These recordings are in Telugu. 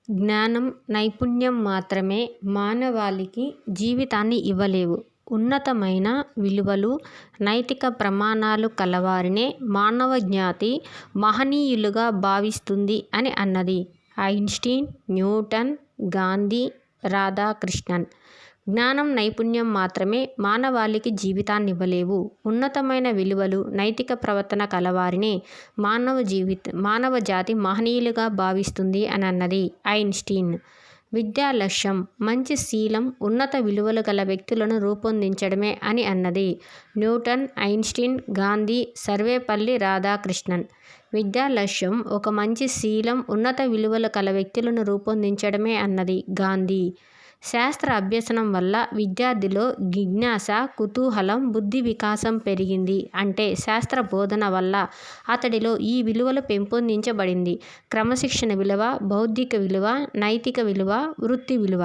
జ్ఞానం, నైపుణ్యం మాత్రమే మానవాళికి జీవితాన్ని ఇవ్వలేవు. ఉన్నతమైన విలువలు, నైతిక ప్రమాణాలు కలవారినే మానవజాతి మహనీయులుగా భావిస్తుంది అని అన్నది ఐన్స్టీన్, న్యూటన్, గాంధీ, రాధాకృష్ణన్. జ్ఞానం, నైపుణ్యం మాత్రమే మానవాళికి జీవితాన్నివ్వలేవు. ఉన్నతమైన విలువలు, నైతిక ప్రవర్తన కలవారినే మానవజాతి మహనీయులుగా భావిస్తుంది అని అన్నది ఐన్స్టీన్. విద్యా లక్ష్యం మంచి శీలం, ఉన్నత విలువలు గల వ్యక్తులను రూపొందించడమే అని అన్నది న్యూటన్, ఐన్స్టీన్, గాంధీ, సర్వేపల్లి రాధాకృష్ణన్. విద్యా లక్ష్యం ఒక మంచి శీలం, ఉన్నత విలువలు గల వ్యక్తులను రూపొందించడమే అన్నది గాంధీ. శాస్త్ర అభ్యసనం వల్ల విద్యార్థిలో జిజ్ఞాస, కుతూహలం, బుద్ధి వికాసం పెరిగింది అంటే శాస్త్ర బోధన వల్ల అతడిలో ఈ విలువలు పెంపొందించబడింది. క్రమశిక్షణ విలువ, బౌద్ధిక విలువ, నైతిక విలువ, వృత్తి విలువ.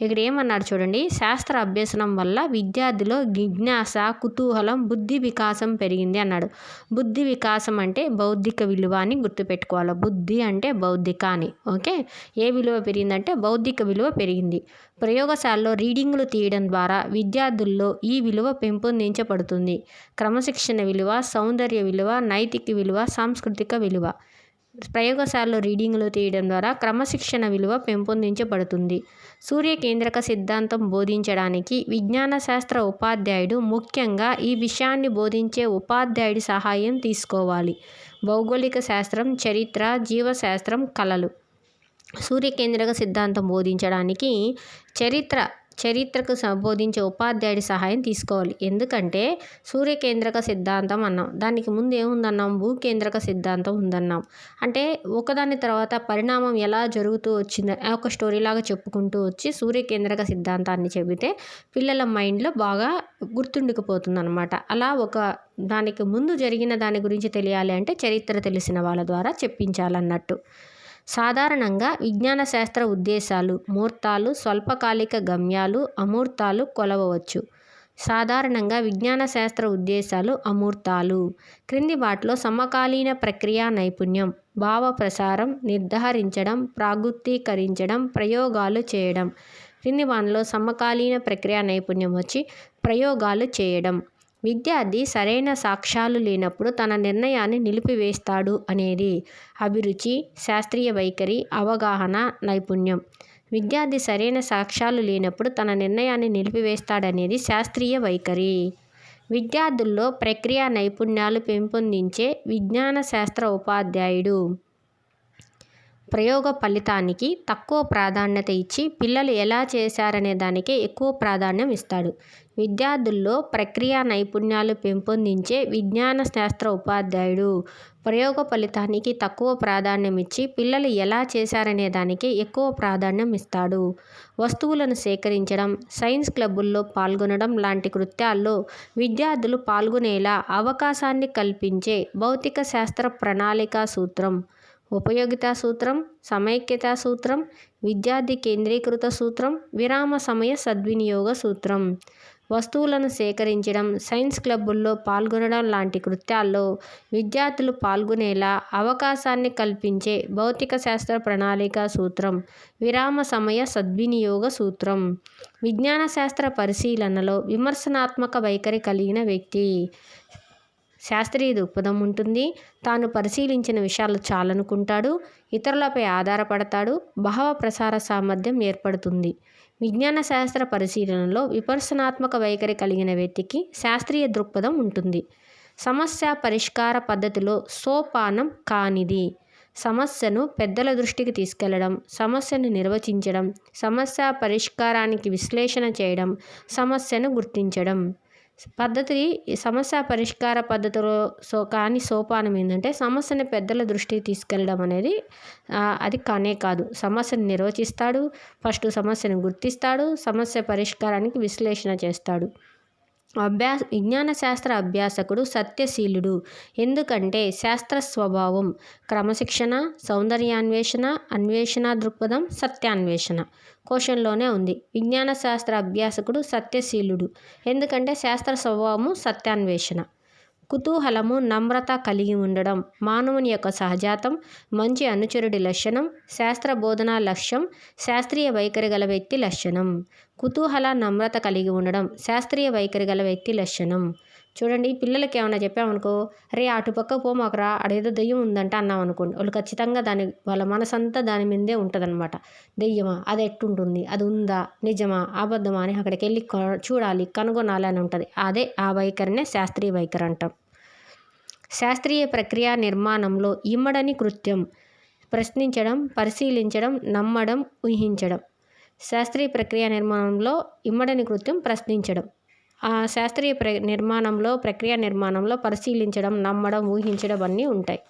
ఇక్కడ ఏమన్నాడు చూడండి, శాస్త్ర అభ్యసనం వల్ల విద్యార్థిలో జిజ్ఞాస, కుతూహలం, బుద్ధి వికాసం పెరిగింది అన్నాడు. బుద్ధి వికాసం అంటే బౌద్ధిక విలువ అని గుర్తుపెట్టుకోవాలి. బుద్ధి అంటే బౌద్ధిక అని. ఓకే, ఏ విలువ పెరిగిందంటే బౌద్ధిక విలువ పెరిగింది. ప్రయోగశాలలో రీడింగులు తీయడం ద్వారా విద్యార్థుల్లో ఈ విలువ పెంపొందించబడుతుంది. క్రమశిక్షణ విలువ, సౌందర్య విలువ, నైతిక విలువ, సాంస్కృతిక విలువ. ప్రయోగశాలలో రీడింగులు తీయడం ద్వారా క్రమశిక్షణ విలువ పెంపొందించబడుతుంది. సూర్యకేంద్రక సిద్ధాంతం బోధించడానికి విజ్ఞాన శాస్త్ర ఉపాధ్యాయుడు ముఖ్యంగా ఈ విషయాన్ని బోధించే ఉపాధ్యాయుడి సహాయం తీసుకోవాలి. భౌగోళిక శాస్త్రం, చరిత్ర, జీవశాస్త్రం, కళలు. సూర్యకేంద్రక సిద్ధాంతం బోధించడానికి చరిత్రకు బోధించే ఉపాధ్యాయుడి సహాయం తీసుకోవాలి. ఎందుకంటే సూర్యకేంద్రక సిద్ధాంతం అన్నాం, దానికి ముందు ఏముందన్నాం, భూకేంద్రక సిద్ధాంతం ఉందన్నాం. అంటే ఒకదాని తర్వాత పరిణామం ఎలా జరుగుతూ వచ్చింది ఒక స్టోరీలాగా చెప్పుకుంటూ వచ్చి సూర్యకేంద్రక సిద్ధాంతాన్ని చెబితే పిల్లల మైండ్లో బాగా గుర్తుండిపోతుంది అనమాట. అలా ఒక దానికి ముందు జరిగిన దాని గురించి తెలియాలి అంటే చరిత్ర తెలిసిన వాళ్ళ ద్వారా చెప్పించాలన్నట్టు. సాధారణంగా విజ్ఞాన శాస్త్ర ఉద్దేశాలు మూర్తాలు, స్వల్పకాలిక గమ్యాలు, అమూర్తాలు కొలవవచ్చు. సాధారణంగా విజ్ఞాన శాస్త్ర ఉద్దేశాలు అమూర్తాలు. క్రింది వాటిలో సమకాలీన ప్రక్రియా నైపుణ్యం: భావ ప్రసారం, నిర్ధారించడం, ప్రాగుప్తీకరించడం, ప్రయోగాలు చేయడం. క్రింది వాటిలో సమకాలీన ప్రక్రియా నైపుణ్యం వచ్చి ప్రయోగాలు చేయడం. విద్యార్థి సరైన సాక్ష్యాలు లేనప్పుడు తన నిర్ణయాన్ని నిలిపివేస్తాడు అనేది అభిరుచి, శాస్త్రీయ వైఖరి, అవగాహన, నైపుణ్యం. విద్యార్థి సరైన సాక్ష్యాలు లేనప్పుడు తన నిర్ణయాన్ని నిలిపివేస్తాడనేది శాస్త్రీయ వైఖరి. విద్యార్థుల్లో ప్రక్రియా నైపుణ్యాలు పెంపొందించే విజ్ఞాన శాస్త్ర ఉపాధ్యాయుడు ప్రయోగ ఫలితానికి తక్కువ ప్రాధాన్యత ఇచ్చి పిల్లలు ఎలా చేశారనే దానికే ఎక్కువ ప్రాధాన్యం ఇస్తాడు. విద్యార్థుల్లో ప్రక్రియా నైపుణ్యాలు పెంపొందించే విజ్ఞాన శాస్త్ర ఉపాధ్యాయుడు ప్రయోగ ఫలితానికి తక్కువ ప్రాధాన్యం ఇచ్చి పిల్లలు ఎలా చేశారనే దానికే ఎక్కువ ప్రాధాన్యం ఇస్తాడు. వస్తువులను సేకరించడం, సైన్స్ క్లబ్బుల్లో పాల్గొనడం లాంటి కృత్యాల్లో విద్యార్థులు పాల్గొనేలా అవకాశాన్ని కల్పించే భౌతిక శాస్త్ర ప్రణాళికా సూత్రం, ఉపయోగితా సూత్రం, సమైక్యతా సూత్రం, విద్యార్థి కేంద్రీకృత సూత్రం, విరామ సమయ సద్వినియోగ సూత్రం. వస్తువులను సేకరించడం, సైన్స్ క్లబ్బుల్లో పాల్గొనడం లాంటి కృత్యాల్లో విద్యార్థులు పాల్గొనేలా అవకాశాన్ని కల్పించే భౌతిక శాస్త్ర ప్రణాళికా సూత్రం, విరామ సమయ సద్వినియోగ సూత్రం. విజ్ఞాన శాస్త్ర పరిశీలనలో విమర్శనాత్మక వైఖరి కలిగిన వ్యక్తి. శాస్త్రీయ దృక్పథం ఉంటుంది. తాను పరిశీలించిన విషయాలు చాలనుకుంటాడు. ఇతరులపై ఆధారపడతాడు. భావ ప్రసార సామర్థ్యం ఏర్పడుతుంది. విజ్ఞాన శాస్త్ర పరిశీలనలో విమర్శనాత్మక వైఖరి కలిగిన వ్యక్తికి శాస్త్రీయ దృక్పథం ఉంటుంది. సమస్య పరిష్కార పద్ధతిలో సోపానం కానిది: సమస్యను పెద్దల దృష్టికి తీసుకెళ్లడం, సమస్యను నిర్వచించడం, సమస్య పరిష్కారానికి విశ్లేషణ చేయడం, సమస్యను గుర్తించడం. సమస్య పరిష్కార పద్ధతిలో కానీ సోపానం ఏంటంటే సమస్యని పెద్దల దృష్టికి తీసుకెళ్ళడం అనేది అది కానే కాదు. సమస్యను నిర్వచిస్తాడు, ఫస్ట్ సమస్యను గుర్తిస్తాడు, సమస్య పరిష్కారానికి విశ్లేషణ చేస్తాడు. విజ్ఞాన శాస్త్ర అభ్యాసకుడు సత్యశీలుడు. ఎందుకంటే శాస్త్ర స్వభావం క్రమశిక్షణ, సౌందర్యాన్వేషణ, అన్వేషణ దృక్పథం, సత్యాన్వేషణ. క్వశ్చన్లోనే ఉంది. విజ్ఞాన శాస్త్ర అభ్యాసకుడు సత్యశీలుడు ఎందుకంటే శాస్త్ర స్వభావము సత్యాన్వేషణ. కుతూహలము, నమ్రత కలిగి ఉండడం మానవుని యొక్క సహజాతం, మంచి అనుచరుడి లక్షణం, శాస్త్ర బోధనా లక్ష్యం, శాస్త్రీయ వైఖరి గల వ్యక్తి లక్షణం. కుతూహల, నమ్రత కలిగి ఉండడం శాస్త్రీయ వైఖరి గల వ్యక్తి లక్షణం. చూడండి, పిల్లలకి ఏమైనా చెప్పామనుకో, రే అటుపక్క పోమాకరా అడేదో దెయ్యం ఉందంట అన్నాం అనుకోండి, వాళ్ళు ఖచ్చితంగా వాళ్ళ మనసంతా దాని మీదే ఉంటుందన్నమాట. దెయ్యమా, అది ఎట్టుంటుంది, అది ఉందా, నిజమా, అబద్ధమా అని అక్కడికి వెళ్ళి చూడాలి, కనుగొనాలి అని ఉంటుంది. అదే ఆ వైఖరినే శాస్త్రీయ వైఖరి అంటాం. శాస్త్రీయ ప్రక్రియ నిర్మాణంలో ఇమ్మడని కృత్యం ప్రశ్నించడం, పరిశీలించడం, నమ్మడం, ఊహించడం. శాస్త్రీయ ప్రక్రియ నిర్మాణంలో ఇమ్మడని కృత్యం ప్రశ్నించడం. ఆ శాస్త్రీయ ప్రక్రియ నిర్మాణంలో పరిశీలించడం, నమ్మడం, ఊహించడం అన్నీ ఉంటాయి.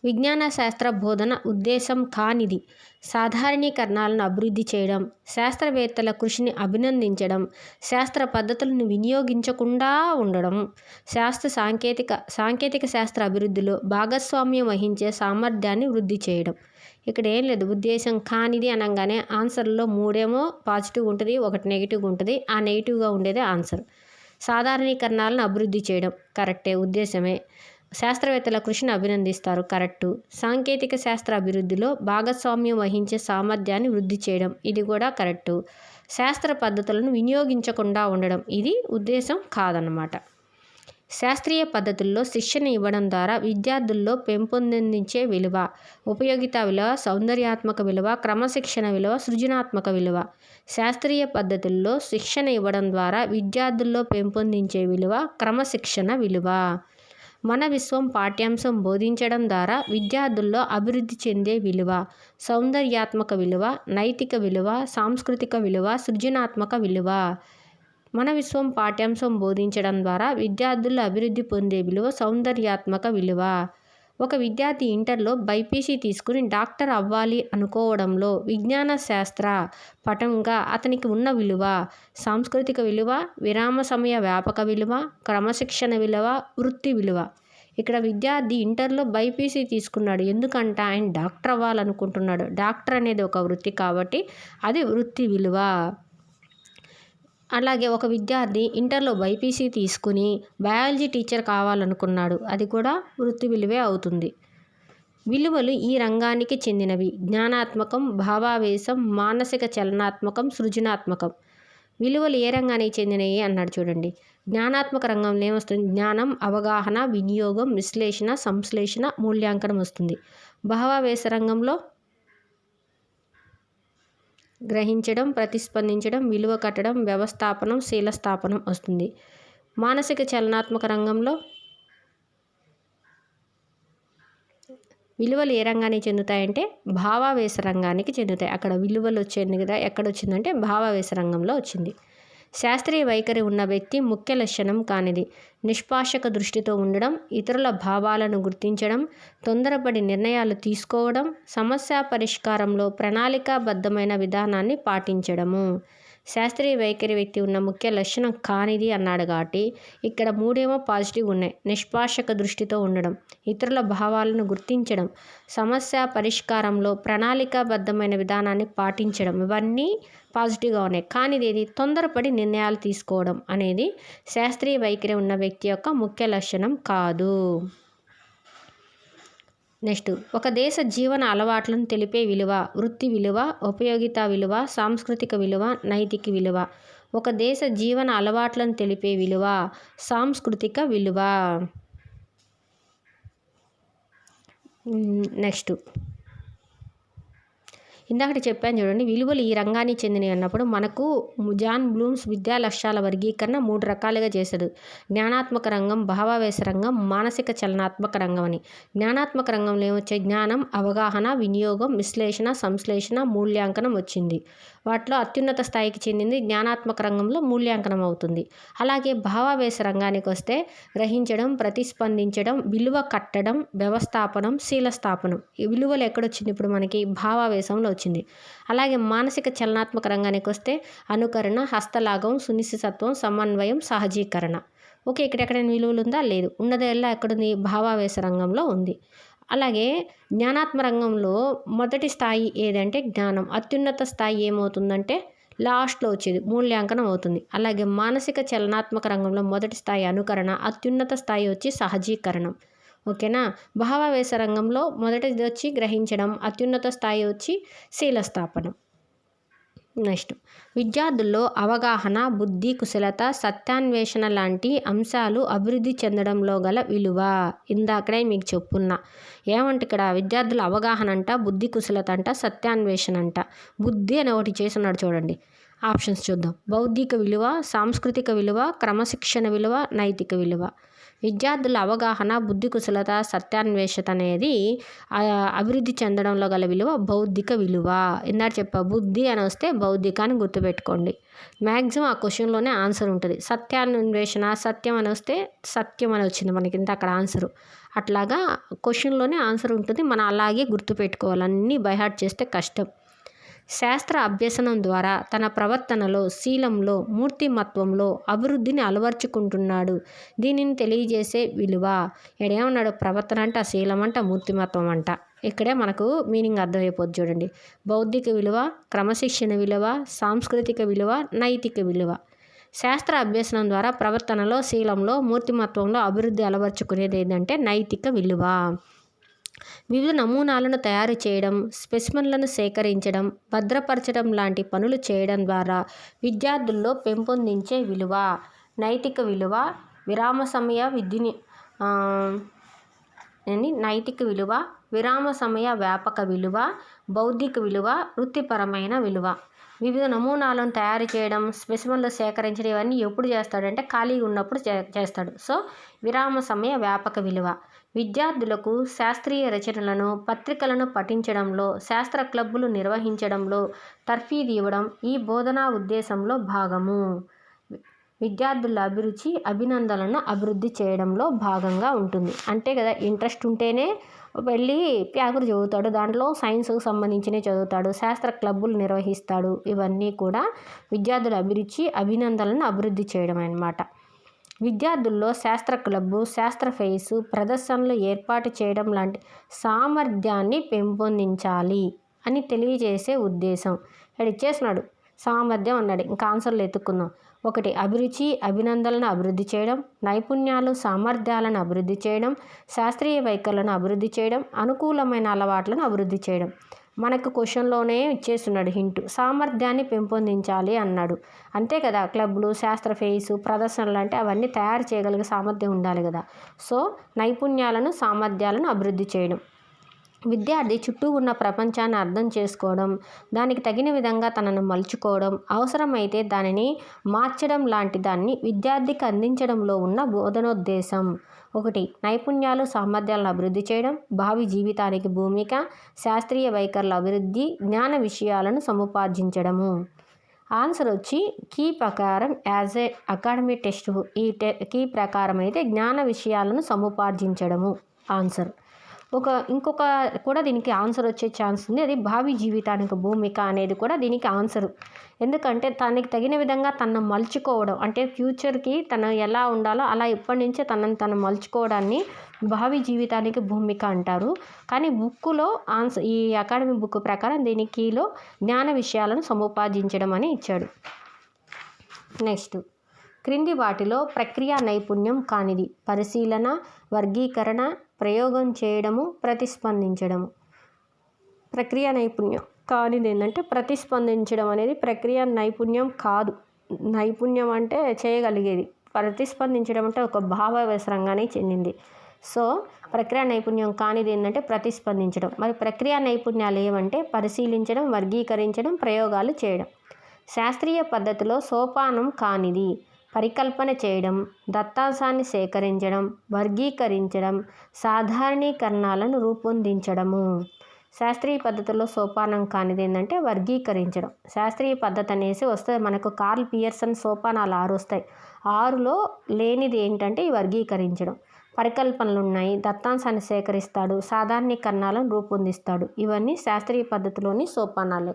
విజ్ఞాన శాస్త్ర బోధన ఉద్దేశం కానిది సాధారణీకరణాలను అభివృద్ధి చేయడం, శాస్త్రవేత్తల కృషిని అభినందించడం, శాస్త్ర పద్ధతులను వినియోగించకుండా ఉండడం, సాంకేతిక శాస్త్ర అభివృద్ధిలో భాగస్వామ్యం వహించే సామర్థ్యాన్ని వృద్ధి చేయడం. ఇక్కడ ఏం లేదు, ఉద్దేశం కానిది అనగానే ఆన్సర్లో 3 పాజిటివ్ ఉంటుంది, 1 నెగిటివ్ ఉంటుంది. ఆ నెగిటివ్గా ఉండేదే ఆన్సర్. సాధారణీకరణాలను అభివృద్ధి చేయడం కరెక్టే, ఉద్దేశమే. శాస్త్రవేత్తల కృషిని అభినందిస్తారు, కరెక్టు. సాంకేతిక శాస్త్ర అభివృద్ధిలో భాగస్వామ్యం వహించే సామర్థ్యాన్ని వృద్ధి చేయడం, ఇది కూడా కరెక్టు. శాస్త్ర పద్ధతులను వినియోగించకుండా ఉండడం, ఇది ఉద్దేశం కాదన్నమాట. శాస్త్రీయ పద్ధతుల్లో శిక్షణ ఇవ్వడం ద్వారా విద్యార్థుల్లో పెంపొందించే విలువ, ఉపయోగిత విలువ, సౌందర్యాత్మక విలువ, క్రమశిక్షణ విలువ, సృజనాత్మక విలువ. శాస్త్రీయ పద్ధతుల్లో శిక్షణ ఇవ్వడం ద్వారా విద్యార్థుల్లో పెంపొందించే విలువ, క్రమశిక్షణ విలువ. మన విశ్వం పాఠ్యాంశం బోధించడం ద్వారా విద్యార్థుల్లో అభివృద్ధి చెందే విలువ, సౌందర్యాత్మక విలువ, నైతిక విలువ, సాంస్కృతిక విలువ, సృజనాత్మక విలువ. మన విశ్వం పాఠ్యాంశం బోధించడం ద్వారా విద్యార్థుల్లో అభివృద్ధి పొందే విలువ, సౌందర్యాత్మక విలువ. ఒక విద్యార్థి ఇంటర్లో బైపీసీ తీసుకుని డాక్టర్ అవ్వాలి అనుకోవడంలో విజ్ఞాన శాస్త్ర పటంగా అతనికి ఉన్న విలువ, సాంస్కృతిక విలువ, విరామ సమయ వ్యాపక విలువ, క్రమశిక్షణ విలువ, వృత్తి విలువ. ఇక్కడ విద్యార్థి ఇంటర్లో బైపీసీ తీసుకున్నాడు, ఎందుకంటే ఆయన డాక్టర్ అవ్వాలనుకుంటున్నాడు. డాక్టర్ అనేది ఒక వృత్తి కాబట్టి అది వృత్తి విలువ. అలాగే ఒక విద్యార్థి ఇంటర్లో బైపీసీ తీసుకుని బయాలజీ టీచర్ కావాలనుకున్నాడు, అది కూడా వృత్తి విలువే అవుతుంది. విలువలు ఈ రంగానికి చెందినవి: జ్ఞానాత్మకం, భావావేశం, మానసిక చలనాత్మకం, సృజనాత్మకం. విలువలు ఏ రంగానికి చెందినవి అన్నాడు చూడండి. జ్ఞానాత్మక రంగంలో ఏమొస్తుంది? జ్ఞానం, అవగాహన, వినియోగం, విశ్లేషణ, సంశ్లేషణ, మూల్యాంకనం వస్తుంది. భావావేశ రంగంలో గ్రహించడం, ప్రతిస్పందించడం, విలువ కట్టడం, వ్యవస్థాపనం, శీలస్థాపనం వస్తుంది. మానసిక చలనాత్మక రంగంలో విలువలు ఏ రంగానికి చెందుతాయంటే భావావేశ రంగానికి చెందుతాయి. అక్కడ విలువలు వచ్చింది కదా, ఎక్కడొచ్చిందంటే భావావేశ రంగంలో వచ్చింది. శాస్త్రీయ వైఖరి ఉన్న వ్యక్తి ముఖ్య లక్షణం కానిది నిష్పాక్షిక దృష్టితో ఉండడం, ఇతరుల భావాలను గుర్తించడం, తొందరపడి నిర్ణయాలు తీసుకోవడం, సమస్య పరిష్కారంలో ప్రణాళికాబద్ధమైన విధానాన్ని పాటించడము. శాస్త్రీయ వైఖరి వ్యక్తి ఉన్న ముఖ్య లక్షణం కానిది అన్నాడు కాబట్టి ఇక్కడ 3 పాజిటివ్ ఉన్నాయి. నిష్పాక్షిక దృష్టితో ఉండడం, ఇతరుల భావాలను గుర్తించడం, సమస్య పరిష్కారంలో ప్రణాళికాబద్ధమైన విధానాన్ని పాటించడం, ఇవన్నీ పాజిటివ్గా ఉన్నాయి. కానీ ఇది తొందరపడి నిర్ణయాలు తీసుకోవడం అనేది శాస్త్రీయ వైఖరి ఉన్న వ్యక్తి యొక్క ముఖ్య లక్షణం కాదు. నెక్స్ట్, ఒక దేశ జీవన అలవాట్లను తెలిపే విలువ, వృత్తి విలువ, ఉపయోగిత విలువ, సాంస్కృతిక విలువ, నైతిక విలువ. ఒక దేశ జీవన అలవాట్లను తెలిపే విలువ, సాంస్కృతిక విలువ. నెక్స్ట్, ఇందాకటి చెప్పాను చూడండి, విలువలు ఈ రంగానికి చెందినవి అన్నప్పుడు మనకు జాన్ బ్లూమ్స్ విద్యా లక్ష్యాల వర్గీకరణ 3 రకాలుగా చేశాడు. జ్ఞానాత్మక రంగం, భావావేశ రంగం, మానసిక చలనాత్మక రంగం అని. జ్ఞానాత్మక రంగంలో ఏమొచ్చాయి? జ్ఞానం, అవగాహన, వినియోగం, విశ్లేషణ, సంశ్లేషణ, మూల్యాంకనం వచ్చింది. వాటిలో అత్యున్నత స్థాయికి చెందింది జ్ఞానాత్మక రంగంలో మూల్యాంకనం అవుతుంది. అలాగే భావావేశ రంగానికి వస్తే గ్రహించడం, ప్రతిస్పందించడం, విలువ కట్టడం, వ్యవస్థాపనం, శీలస్థాపనం. ఈ విలువలు ఎక్కడొచ్చింది? ఇప్పుడు మనకి భావావేశంలో వచ్చింది. అలాగే మానసిక చలనాత్మక రంగానికి వస్తే అనుకరణ, హస్తలాఘవం, సునిశ్చితత్వం, సమన్వయం, సహజీకరణ. ఓకే, ఇక్కడెక్కడైనా విలువలు ఉందా? లేదు. ఉన్నదల్లా ఎక్కడుంది? భావావేశ రంగంలో ఉంది. అలాగే జ్ఞానాత్మక రంగంలో మొదటి స్థాయి ఏదంటే జ్ఞానం. అత్యున్నత స్థాయి ఏమవుతుందంటే లాస్ట్లో వచ్చేది మూల్యాంకనం అవుతుంది. అలాగే మానసిక చలనాత్మక రంగంలో మొదటి స్థాయి అనుకరణ, అత్యున్నత స్థాయి వచ్చి సహజీకరణం. ఓకేనా. భావావేశ రంగంలో మొదటిది వచ్చి గ్రహించడం, అత్యున్నత స్థాయి వచ్చి శీలస్థాపనం. నెక్స్ట్, విద్యార్థుల్లో అవగాహన, బుద్ధి, కుశలత, సత్యాన్వేషణ లాంటి అంశాలు అభివృద్ధి చెందడంలో గల విలువ. ఇందాకనే మీకు చెప్పున్నా. ఏమంటే ఇక్కడ విద్యార్థుల అవగాహన అంట, బుద్ధి కుశలత అంట, సత్యాన్వేషణ అంట. బుద్ధి అని ఒకటి చేస్తున్నాడు చూడండి. ఆప్షన్స్ చూద్దాం. బౌద్ధిక విలువ, సాంస్కృతిక విలువ, క్రమశిక్షణ విలువ, నైతిక విలువ. విద్యార్థుల అవగాహన, బుద్ధి కుశలత, సత్యాన్వేషత అనేది అభివృద్ధి చెందడంలో గల విలువ బౌద్ధిక విలువ. ఇందాక చెప్పా, బుద్ధి అని వస్తే బౌద్ధికాన్ని గుర్తుపెట్టుకోండి. మ్యాక్సిమం ఆ క్వశ్చన్లోనే ఆన్సర్ ఉంటుంది. సత్యాన్వేషణ, సత్యం అని వస్తే సత్యం అని వచ్చింది మనకి ఇంత అక్కడ ఆన్సరు. అట్లాగా క్వశ్చన్లోనే ఆన్సర్ ఉంటుంది. మనం అలాగే గుర్తుపెట్టుకోవాలి. అన్నీ బైహార్ట్ చేస్తే కష్టం. శాస్త్ర అభ్యసనం ద్వారా తన ప్రవర్తనలో, శీలంలో, మూర్తిమత్వంలో అభివృద్ధిని అలవర్చుకుంటున్నాడు. దీనిని తెలియజేసే విలువ. ఏమన్నాడు? ప్రవర్తన అంట, శీలం అంట, మూర్తిమత్వం అంట. ఇక్కడే మనకు మీనింగ్ అర్థమైపోద్ది చూడండి. బౌద్ధిక విలువ, క్రమశిక్షణ విలువ, సాంస్కృతిక విలువ, నైతిక విలువ. శాస్త్ర అభ్యసనం ద్వారా ప్రవర్తనలో, శీలంలో, మూర్తిమత్వంలో అభివృద్ధి అలవర్చుకునేది ఏంటంటే నైతిక విలువ. వివిధ నమూనాలను తయారు చేయడం, స్పెసిమెన్లను సేకరించడం, భద్రపరచడం లాంటి పనులు చేయడం ద్వారా విద్యార్థుల్లో పెంపొందించే విలువ. నైతిక విలువ, విరామ సమయ విధిని నైతిక విలువ, విరామ సమయ వ్యాపక విలువ, బౌద్ధిక విలువ, వృత్తిపరమైన విలువ. వివిధ నమూనాలను తయారు చేయడం, స్పెసిమెన్లు సేకరించడం ఇవన్నీ ఎప్పుడు చేస్తాడంటే ఖాళీగా ఉన్నప్పుడు చేస్తాడు. సో విరామ సమయ వ్యాపక విలువ. విద్యార్థులకు శాస్త్రీయ రచనలను, పత్రికలను పఠించడంలో, శాస్త్ర క్లబ్బులు నిర్వహించడంలో తర్ఫీదు ఇవ్వడం ఈ బోధనా ఉద్దేశంలో భాగము. విద్యార్థుల అభిరుచి, అభినందనలను అభివృద్ధి చేయడంలో భాగంగా ఉంటుంది. అంటే కదా, ఇంట్రెస్ట్ ఉంటేనే వెళ్ళి ప్యాకులు చదువుతాడు, దాంట్లో సైన్స్కి సంబంధించినవి చదువుతాడు, శాస్త్ర క్లబ్బులు నిర్వహిస్తాడు. ఇవన్నీ కూడా విద్యార్థుల అభిరుచి, అభినందనలను అభివృద్ధి చేయడం అన్నమాట. విద్యార్థుల్లో శాస్త్ర క్లబ్బు, శాస్త్ర ఫెయిర్స్, ప్రదర్శనలు ఏర్పాటు చేయడం లాంటి సామర్థ్యాన్ని పెంపొందించాలి అని తెలియజేసే ఉద్దేశం. ఇక్కడ ఇచ్చేసినాడు సామర్థ్యం అన్నాడు. ఇంకా ఆన్సర్లు ఎత్తుకుందాం. 1 అభిరుచి, అభినందనలను అభివృద్ధి చేయడం, నైపుణ్యాలు, సామర్థ్యాలను అభివృద్ధి చేయడం, శాస్త్రీయ వైఖరులను అభివృద్ధి చేయడం, అనుకూలమైన అలవాట్లను అభివృద్ధి చేయడం. మనకు క్వశ్చన్లోనే ఇచ్చేస్తున్నాడు హింటు. సామర్థ్యాన్ని పెంపొందించాలి అన్నాడు. అంతే కదా, క్లబ్లు, శాస్త్ర ఫెయిర్స్, ప్రదర్శనలు అంటే అవన్నీ తయారు చేయగలిగే సామర్థ్యం ఉండాలి కదా. సో నైపుణ్యాలను, సామర్థ్యాలను అభివృద్ధి చేయడం. విద్యార్థి చుట్టూ ఉన్న ప్రపంచాన్ని అర్థం చేసుకోవడం, దానికి తగిన విధంగా తనను మలుచుకోవడం, అవసరమైతే దానిని మార్చడం లాంటి దాన్ని విద్యార్థికి అందించడంలో ఉన్న బోధనోద్దేశం. 1 నైపుణ్యాలు, సామర్థ్యాలను అభివృద్ధి చేయడం, భావి జీవితానికి భూమిక, శాస్త్రీయ వైఖరుల అభివృద్ధి, జ్ఞాన విషయాలను సముపార్జించడము. ఆన్సర్ వచ్చి కీ ప్రకారం యాజ్ ఏ అకాడమిక్ టెక్స్ట్ ఈ కీ ప్రకారం అయితే జ్ఞాన విషయాలను సముపార్జించడము ఆన్సర్. ఇంకొక కూడా దీనికి ఆన్సర్ వచ్చే ఛాన్స్ ఉంది. అది భావి జీవితానికి భూమిక అనేది కూడా దీనికి ఆన్సరు. ఎందుకంటే తనకి తగిన విధంగా తనను మలుచుకోవడం, అంటే ఫ్యూచర్కి తను ఎలా ఉండాలో అలా ఇప్పటి నుంచే తను మలుచుకోవడాన్ని భావి జీవితానికి భూమిక అంటారు. కానీ బుక్కులో ఆన్సర్, ఈ అకాడమిక్ బుక్ ప్రకారం దీని కీలో జ్ఞాన విషయాలను సముపార్జించడం అని ఇచ్చాడు. నెక్స్ట్, క్రింది వాటిలో ప్రక్రియా నైపుణ్యం కానిది. పరిశీలన, వర్గీకరణ, ప్రయోగం చేయడము, ప్రతిస్పందించడము. ప్రక్రియ నైపుణ్యం కానిది ఏంటంటే ప్రతిస్పందించడం అనేది ప్రక్రియ నైపుణ్యం కాదు. నైపుణ్యం అంటే చేయగలిగేది, ప్రతిస్పందించడం అంటే ఒక భావావేశ రంగానికి చెందింది. సో ప్రక్రియ నైపుణ్యం కానిది ఏంటంటే ప్రతిస్పందించడం. మరి ప్రక్రియ నైపుణ్యాలు ఏమంటే పరిశీలించడం, వర్గీకరించడం, ప్రయోగాలు చేయడం. శాస్త్రీయ పద్ధతిలో సోపానం కానిది పరికల్పన చేయడం, దత్తాంశాన్ని సేకరించడం, వర్గీకరించడం, సాధారణీకరణాలను రూపొందించడము. శాస్త్రీయ పద్ధతిలో సోపానం కానిది ఏంటంటే వర్గీకరించడం. శాస్త్రీయ పద్ధతి అనేసి వస్తే మనకు కార్ల్ పియర్సన్ సోపానాలు 6 వస్తాయి. 6లో లేనిది ఏంటంటే ఈ వర్గీకరించడం. పరికల్పనలు ఉన్నాయి, దత్తాంశాన్ని సేకరిస్తాడు, సాధారణీకరణాలను రూపొందిస్తాడు. ఇవన్నీ శాస్త్రీయ పద్ధతిలోని సోపానాలే.